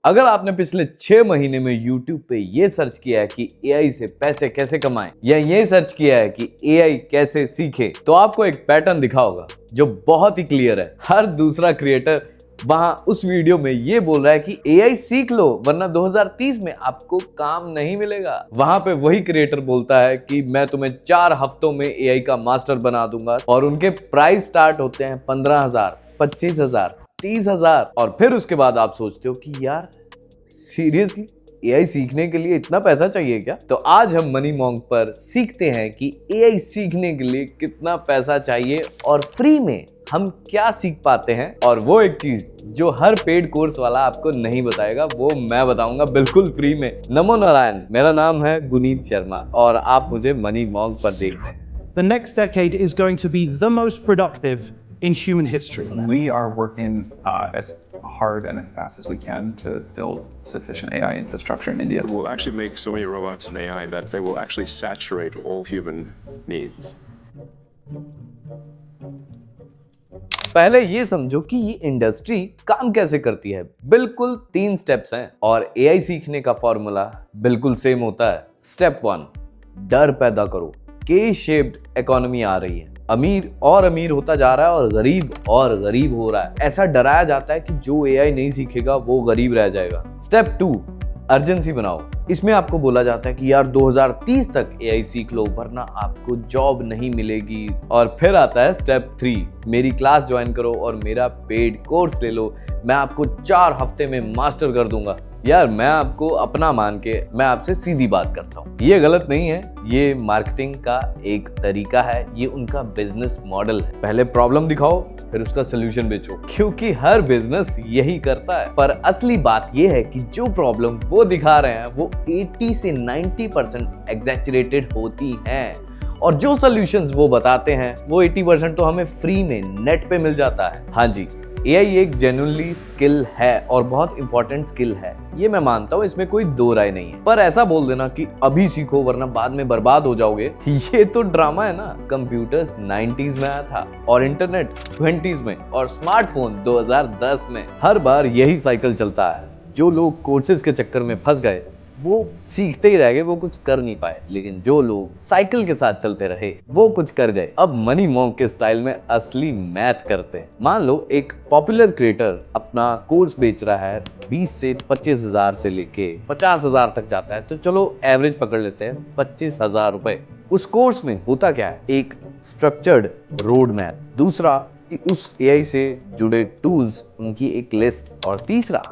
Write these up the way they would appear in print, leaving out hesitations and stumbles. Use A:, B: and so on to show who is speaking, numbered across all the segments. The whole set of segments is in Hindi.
A: अगर आपने पिछले 6 महीने में YouTube पे ये सर्च किया है कि AI से पैसे कैसे कमाएं या ये सर्च किया है कि AI कैसे सीखे, तो आपको एक पैटर्न दिखा होगा जो बहुत ही क्लियर है। हर दूसरा क्रिएटर वहां उस वीडियो में ये बोल रहा है कि AI सीख लो वरना 2030 में आपको काम नहीं मिलेगा। वहां पे वही क्रिएटर बोलता है कि मैं तुम्हें 4 हफ्तों में AI का मास्टर बना दूंगा और उनके प्राइस स्टार्ट होते हैं 15,000, 25,000, 30,000। और फिर उसके बाद आप सोचते हो कि यार सीरियसली AI सीखने के लिए इतना पैसा चाहिए क्या? तो आज हम मनी मॉन्क पर सीखते हैं कि AI सीखने के लिए कितना पैसा चाहिए और फ्री में हम क्या सीख पाते हैं। और वो एक चीज जो हर पेड कोर्स वाला आपको नहीं बताएगा वो मैं बताऊंगा बिल्कुल फ्री में। नमो नारायण, मेरा नाम है गुनीत शर्मा और आप मुझे मनी मॉन्क पर देख रहे हैं।
B: The next decade is going to be the most productive in human history.
C: We are working as hard and as fast as we can to build sufficient AI infrastructure in India.
D: We'll actually make so many robots and AI that they will actually saturate all human needs.
A: पहले ये समझो कि ये इंडस्ट्री काम कैसे करती है। बिल्कुल 3 स्टेप्स हैं और AI सीखने का फॉर्मूला बिल्कुल सेम होता है। स्टेप 1, डर पैदा करो। के शेप्ड इकोनॉमी आ रही है, अमीर और अमीर होता जा रहा है और गरीब हो रहा है। ऐसा डराया जाता है कि जो AI नहीं सीखेगा वो गरीब रह जाएगा। स्टेप 2, अर्जेंसी बनाओ। इसमें आपको बोला जाता है कि यार 2030 तक AI सीख लो वरना आपको जॉब नहीं मिलेगी। और फिर आता है स्टेप 3, मेरी क्लास ज्वाइन करो और मेरा पेड कोर्स ले लो, मैं आपको 4 हफ्ते में मास्टर कर दूंगा। यार मैं आपको अपना मान के मैं आपसे सीधी बात करता हूँ, ये गलत नहीं है, ये मार्केटिंग का एक तरीका है, ये उनका बिजनेस मॉडल है। पहले प्रॉब्लम दिखाओ फिर उसका सोल्यूशन बेचो, क्योंकि हर बिजनेस यही करता है। पर असली बात ये है कि जो प्रॉब्लम वो दिखा रहे हैं वो 80 से 90% एग्जैचुरेटेड होती हैं और जो सॉल्यूशंस वो बताते हैं वो 80% तो हमें फ्री में नेट पे मिल जाता है। हाँ जी, AI एक जेन्युइनली स्किल है और बहुत इंपॉर्टेंट स्किल है, ये मैं मानता हूँ, इसमें कोई दो राय नहीं है। पर ऐसा बोल देना कि अभी सीखो वरना बाद में बर्बाद हो जाओगे, ये तो ड्रामा है ना। कंप्यूटर्स 90s में आया था और इंटरनेट 20s में और स्मार्टफोन 2010 में। हर बार यही साइकिल चलता है। जो लोग कोर्सेज के चक्कर में फंस गए वो सीखते ही रह गए, वो कुछ कर नहीं पाए। लेकिन जो लोग साइकिल के साथ चलते रहे वो कुछ कर गए। अब मनी मॉन्क के स्टाइल में असली मैथ करते हैं। मान लो एक पॉपुलर क्रिएटर अपना कोर्स बेच रहा है 20 से 25,000 से लेके 50,000 तक जाता है, तो चलो एवरेज पकड़ लेते हैं 25,000 रुपए। उस कोर्स में होता क्या है, एक स्ट्रक्चर्ड रोड मैप, दूसरा कि उस AI से जुड़े टूल्स उनकी एक लिस्ट, और तीसरा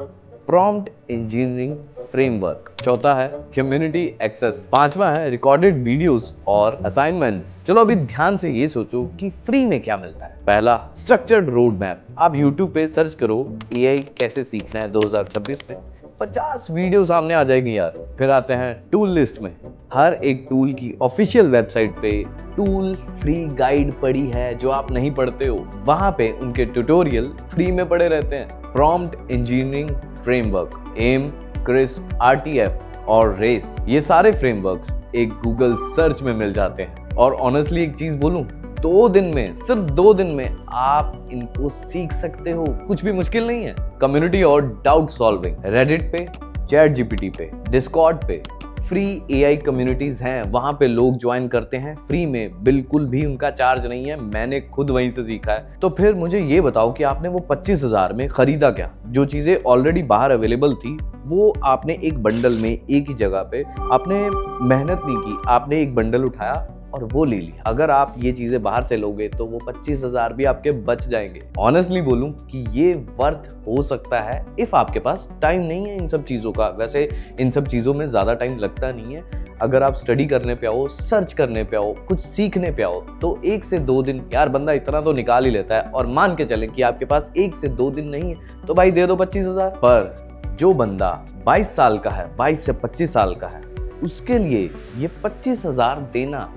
A: प्रॉम्प्ट इंजीनियरिंग फ्रेमवर्क, चौथा है कम्युनिटी एक्सेस, पांचवा है रिकॉर्डेड वीडियोस और असाइनमेंट्स। चलो अभी ध्यान से ये सोचो कि फ्री में क्या मिलता है। पहला, स्ट्रक्चर्ड रोड मैप। आप YouTube पे सर्च करो AI कैसे सीखना है 2026 में, 50 वीडियो सामने आ जाएगी यार। फिर आते हैं टूल लिस्ट में। हर एक टूल की ऑफिशियल वेबसाइट पे टूल फ्री गाइड पड़ी है जो आप नहीं पढ़ते हो, वहां पे उनके ट्यूटोरियल फ्री में पड़े रहते हैं। प्रॉम्प्ट इंजीनियरिंग फ्रेमवर्क, एम, क्रिस्प, RTF और रेस, ये सारे फ्रेमवर्क्स एक गूगल सर्च में मिल जाते हैं। और ऑनेस्टली एक चीज बोलूं, 2 दिन में, सिर्फ 2 दिन में आप इनको सीख सकते हो, कुछ भी मुश्किल नहीं है। कम्युनिटी और डाउट सॉल्विंग, रेडिट पे, चैट GPT पे, डिस्कॉर्ड पे फ्री AI कम्युनिटीज हैं, वहां पे लोग ज्वाइन करते हैं फ्री में, बिल्कुल भी उनका चार्ज नहीं है, मैंने खुद वहीं से सीखा है। तो फिर मुझे ये बताओ कि आपने वो 25,000 में खरीदा क्या? जो चीजें ऑलरेडी बाहर अवेलेबल थी वो आपने एक बंडल में एक ही जगह पे, आपने मेहनत नहीं की, आपने एक बंडल उठाया और वो ले ली। अगर आप ये चीजें बाहर से लोगे तो वो 25,000 भी आपके बच जाएंगे। ऑनेस्टली बोलूं कि ये वर्थ हो सकता है इफ आपके पास टाइम नहीं है इन सब चीजों का। वैसे इन सब चीजों में ज्यादा टाइम लगता नहीं है। अगर आप स्टडी करने पे आओ, सर्च करने पे आओ, कुछ सीखने पे आओ, तो 1 से 2 दिन यार बंदा इतना तो निकाल ही लेता है। और मान के चले कि आपके पास 1 से 2 दिन नहीं है तो भाई दे दो 25,000। पर जो बंदा 22 साल का है, 22 से 25 साल का है, उसके लिए ये 25,000 देना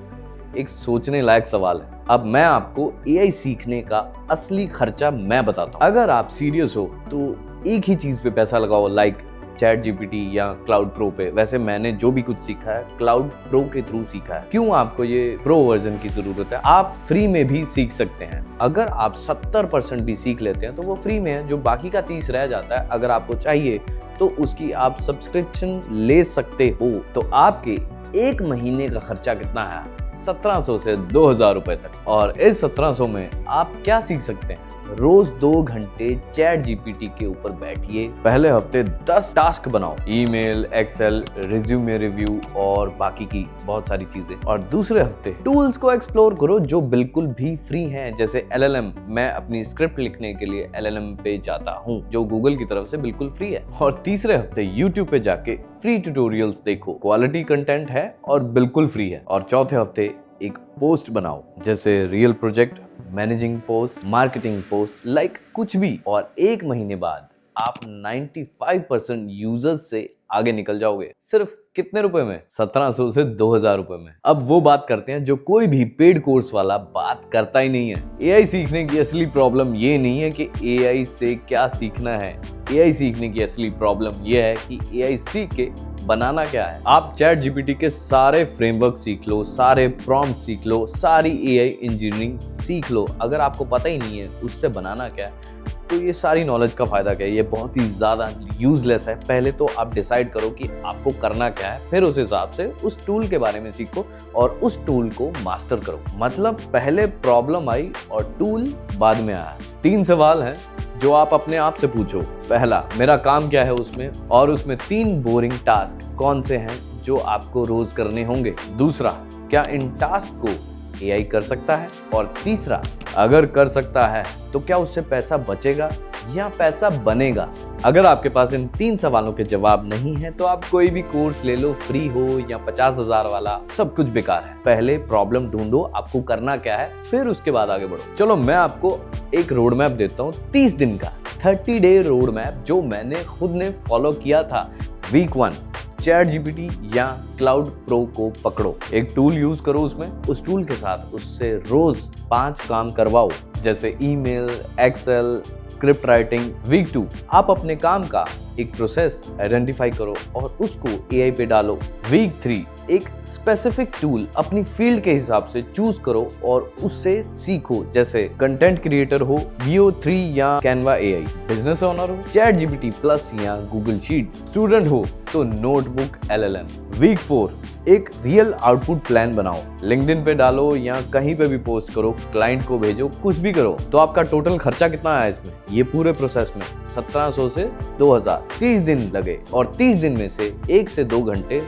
A: एक सोचने लायक सवाल है। अब मैं आपको AI सीखने का असली खर्चा मैं बताता हूँ। अगर आप सीरियस हो तो एक ही चीज पे पैसा लगाओ, लाइक चैट जीपीटी या क्लाउड प्रो पे। वैसे मैंने जो भी कुछ सीखा है क्लाउड प्रो के थ्रू सीखा है। क्यों आपको ये प्रो वर्जन की जरूरत है? आप फ्री में भी सीख सकते हैं। अगर आप 70% भी सीख लेते हैं तो वो फ्री में है। जो बाकी का 30 रह जाता है, अगर आपको चाहिए तो उसकी आप सब्सक्रिप्शन ले सकते हो। तो आपके एक महीने का खर्चा कितना है? 1700 से 2000 रुपए तक। और इस 1700 में आप क्या सीख सकते हैं? रोज 2 घंटे चैट जीपीटी के ऊपर बैठिए। पहले हफ्ते 10 टास्क बनाओ, ईमेल, एक्सेल, रिज्यूमे रिव्यू और बाकी की बहुत सारी चीजें। और दूसरे हफ्ते टूल्स को एक्सप्लोर करो जो बिल्कुल भी फ्री हैं, जैसे LLM। मैं अपनी स्क्रिप्ट लिखने के लिए LLM पे जाता हूँ जो गूगल की तरफ से बिल्कुल फ्री है। और तीसरे हफ्ते यूट्यूब पे जाके फ्री ट्यूटोरियल्स देखो, क्वालिटी कंटेंट है और बिल्कुल फ्री है। और चौथे हफ्ते एक पोस्ट बनाओ, जैसे real project, managing post, marketing post, like कुछ भी। और एक महीने बाद आप 95% यूजर्स से आगे निकल जाओगे। सिर्फ कितने रुपए में? 1700 से 2000 रुपए में। अब वो बात करते हैं जो कोई भी पेड कोर्स वाला बात करता ही नहीं है। एआई सीखने की असली प्रॉब्लम ये नहीं है कि एआई से क्या सीखना है। एआई सीखने की असली प्रॉब्लम ये है कि एआई सीख के बनाना क्या है। आप चैट जीपीटी के सारे फ्रेमवर्क सीख लो, सारे प्रॉम्प्ट सीख लो, सारी एआई इंजीनियरिंग सीख लो। अगर आपको पता ही नहीं है उससे बनाना क्या है तो ये सारी नॉलेज का फायदा क्या है? ये बहुत ही ज्यादा यूजलेस है। पहले तो आप डिसाइड करो कि आपको करना क्या है, फिर उस हिसाब से उस टूल के बारे में सीखो और उस टूल को मास्टर करो। मतलब पहले प्रॉब्लम आई और टूल बाद में आया। 3 सवाल हैं जो आप अपने आप से पूछो। पहला, मेरा काम क्या है उसमें, और उसमें 3 बोरिंग टास्क कौन से हैं जो आपको रोज करने होंगे। दूसरा, क्या इन टास्क को एआई कर सकता है? और तीसरा, अगर कर सकता है तो क्या उससे पैसा बचेगा या पैसा बनेगा? अगर आपके पास इन 3 सवालों के जवाब नहीं है तो आप कोई भी कोर्स ले लो, फ्री हो या 50,000 वाला, सब कुछ बेकार है। पहले प्रॉब्लम ढूंढो, आपको करना क्या है, फिर उसके बाद आगे बढ़ो। चलो मैं आपको एक रोड मैप देता हूँ, 30 दिन का 30 डे रोड मैप जो मैंने खुद ने फॉलो किया था। वीक 1, चैट जीपीटी या क्लाउड प्रो को पकड़ो, एक टूल यूज करो उसमें, उस टूल के साथ उससे रोज 5 काम करवाओ, जैसे email, Excel, script writing. Week 2, आप अपने काम का एक प्रोसेस आइडेंटिफाई करो और उसको एआई पे डालो। वीक 3, एक स्पेसिफिक टूल अपनी फील्ड के हिसाब से चूज करो और उससे सीखो, जैसे कंटेंट क्रिएटर हो, VO3 या कैनवा एआई, बिजनेस ओनर हो, चैट जीपीटी प्लस या गूगल शीट, स्टूडेंट हो तो नोटबुक LLM। वीक 4, एक रियल आउटपुट प्लान बनाओ, लिंक्डइन पे डालो या कहीं पे भी पोस्ट करो, क्लाइंट को भेजो, कुछ भी करो। तो आपका टोटल खर्चा कितना आया इसमें? ये पूरे प्रोसेस में 1700 से 2000। 30 दिन लगे और 30 दिन में से 1 से 2 घंटे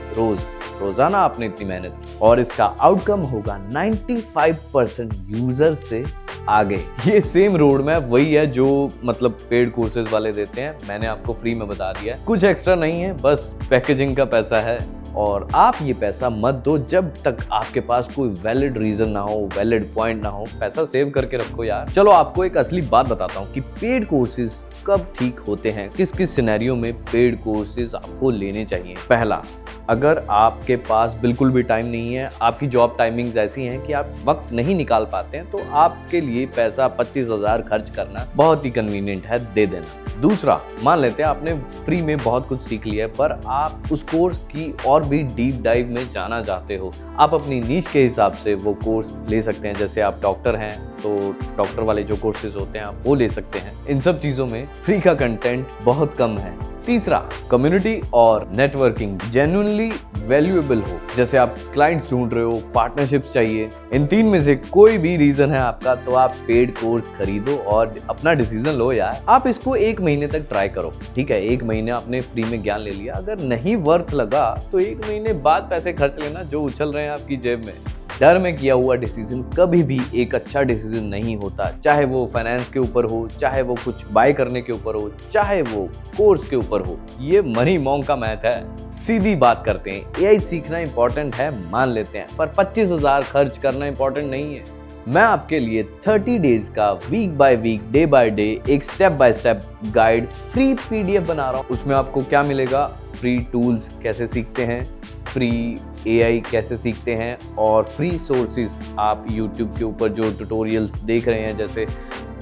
A: रोजाना आपने इतनी मेहनत की और इसका आउटकम होगा 95% यूजर से आगे। ये सेम रोड मैप वही है जो मतलब पेड कोर्सेज वाले देते हैं। मैंने आपको फ्री में बता दिया है, कुछ एक्स्ट्रा नहीं है, बस पैकेजिंग का पैसा है। और आप ये पैसा मत दो जब तक आपके पास कोई वैलिड रीजन ना हो, वैलिड पॉइंट ना हो। पैसा सेव करके रखो यार। चलो आपको एक असली बात बताता हूँ कि पेड कोर्सेज कब ठीक होते हैं, किस किस सिनेरियो में पेड कोर्सेज आपको लेने चाहिए। पहला, अगर आपके पास बिल्कुल भी टाइम नहीं है, आपकी जॉब टाइमिंग्स ऐसी हैं कि आप वक्त नहीं निकाल पाते हैं, तो आपके लिए पैसा 25,000 खर्च करना बहुत ही कन्वीनियंट है, दे देना। दूसरा, मान लेते हैं आपने फ्री में बहुत कुछ सीख लिया है पर आप उस कोर्स की और भी डीप डाइव में जाना चाहते हो। आप अपनी नीश के हिसाब से वो कोर्स ले सकते हैं, जैसे आप डॉक्टर हैं तो डॉक्टर वाले जो कोर्सेज होते हैं आप वो ले सकते हैं। इन सब चीजों में फ्री का कंटेंट बहुत कम है। तीसरा, कम्युनिटी और नेटवर्किंग जेन्युइनली वैल्यूएबल हो, जैसे आप क्लाइंट्स ढूंढ रहे हो, पार्टनरशिप्स चाहिए। इन 3 में से कोई भी रीजन है आपका तो आप पेड कोर्स खरीदो और अपना डिसीजन लो यार। आप इसको 1 महीने तक ट्राई करो, ठीक है? 1 महीने आपने फ्री में ज्ञान ले लिया, अगर नहीं वर्थ लगा तो 1 महीने बाद पैसे खर्च लेना जो उछल रहे हैं आपकी जेब में। डर में किया हुआ डिसीजन कभी भी एक अच्छा डिसीजन नहीं होता, चाहे वो फाइनेंस के ऊपर हो, चाहे वो कुछ बाय करने के ऊपर हो, चाहे वो कोर्स के ऊपर हो। ये मनी मॉन्ग का मैथ है। सीधी बात करते हैं, एआई सीखना इंपॉर्टेंट है, मान लेते हैं, पर 25,000 खर्च करना इंपॉर्टेंट नहीं है। मैं आपके लिए 30 डेज का week by week, day by day एक step by step guide free PDF बना रहा हूँ। उसमें आपको क्या मिलेगा? फ्री टूल्स कैसे सीखते हैं, फ्री एआई कैसे सीखते हैं और फ्री सोर्सेज। आप YouTube के ऊपर जो ट्यूटोरियल्स देख रहे हैं, जैसे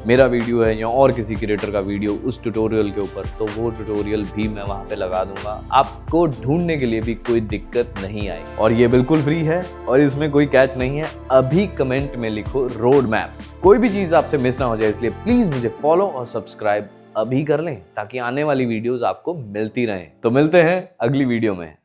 A: मेरा वीडियो है या और किसी क्रिएटर का वीडियो उस ट्यूटोरियल के ऊपर, तो वो ट्यूटोरियल भी मैं वहां पे लगा दूंगा। आपको ढूंढने के लिए भी कोई दिक्कत नहीं आएगी और ये बिल्कुल फ्री है और इसमें कोई कैच नहीं है। अभी कमेंट में लिखो रोड मैप। कोई भी चीज आपसे मिस ना हो जाए, इसलिए प्लीज मुझे फॉलो और सब्सक्राइब अभी कर लें ताकि आने वाली वीडियोस आपको मिलती रहें। तो मिलते हैं अगली वीडियो में।